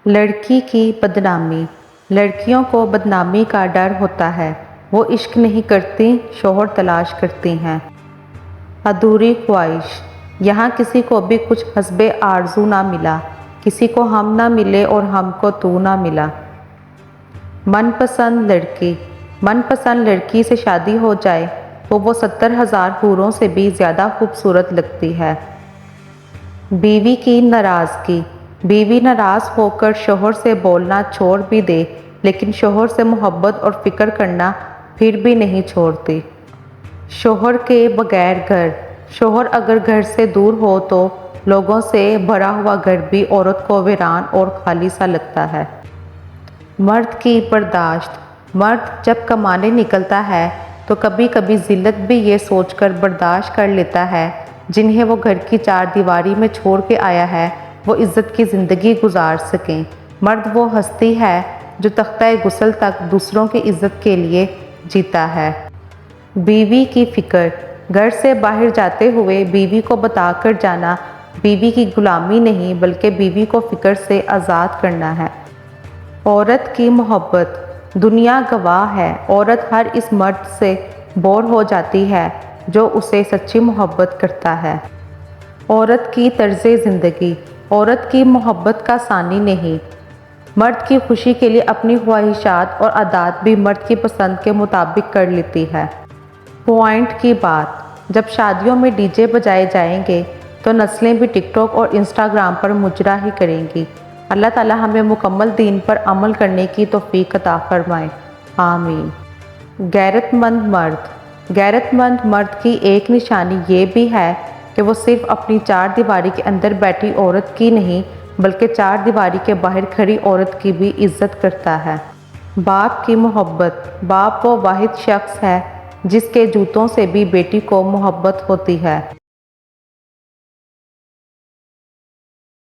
لڑکی کی بدنامی۔ لڑکیوں کو بدنامی کا ڈر ہوتا ہے، وہ عشق نہیں کرتی، شوہر تلاش کرتی ہیں۔ ادھوری خواہش۔ یہاں کسی کو بھی کچھ حسب آرزو نہ ملا، کسی کو ہم نہ ملے اور ہم کو تو نہ ملا۔ من پسند لڑکی۔ من پسند لڑکی سے شادی ہو جائے تو وہ 70,000 حوروں سے بھی زیادہ خوبصورت لگتی ہے۔ بیوی کی ناراضگی۔ بیوی ناراض ہو کر شوہر سے بولنا چھوڑ بھی دے لیکن شوہر سے محبت اور فکر کرنا پھر بھی نہیں چھوڑتی۔ شوہر کے بغیر گھر۔ شوہر اگر گھر سے دور ہو تو لوگوں سے بھرا ہوا گھر بھی عورت کو ویران اور خالی سا لگتا ہے۔ مرد کی برداشت۔ مرد جب کمانے نکلتا ہے تو کبھی کبھی ذلت بھی یہ سوچ کر برداشت کر لیتا ہے جنہیں وہ گھر کی چار دیواری میں چھوڑ کے آیا ہے وہ عزت کی زندگی گزار سکیں۔ مرد وہ ہستی ہے جو تختہ غسل تک دوسروں کی عزت کے لیے جیتا ہے۔ بیوی کی فکر۔ گھر سے باہر جاتے ہوئے بیوی کو بتا کر جانا بیوی کی غلامی نہیں بلکہ بیوی کو فکر سے آزاد کرنا ہے۔ عورت کی محبت۔ دنیا گواہ ہے، عورت ہر اس مرد سے بور ہو جاتی ہے جو اسے سچی محبت کرتا ہے۔ عورت کی طرز زندگی۔ عورت کی محبت کا ثانی نہیں، مرد کی خوشی کے لیے اپنی خواہشات اور عادات بھی مرد کی پسند کے مطابق کر لیتی ہے۔ پوائنٹ کی بات۔ جب شادیوں میں ڈی جے بجائے جائیں گے تو نسلیں بھی ٹک ٹاک اور انسٹاگرام پر مجرا ہی کریں گی۔ اللہ تعالی ہمیں مکمل دین پر عمل کرنے کی توفیق عطا فرمائے، آمین۔ غیرت مند مرد۔ غیرت مند مرد کی ایک نشانی یہ بھی ہے کہ وہ صرف اپنی چار دیواری کے اندر بیٹھی عورت کی نہیں بلکہ چار دیواری کے باہر کھڑی عورت کی بھی عزت کرتا ہے۔ باپ کی محبت۔ باپ وہ واحد شخص ہے جس کے جوتوں سے بھی بیٹی کو محبت ہوتی ہے۔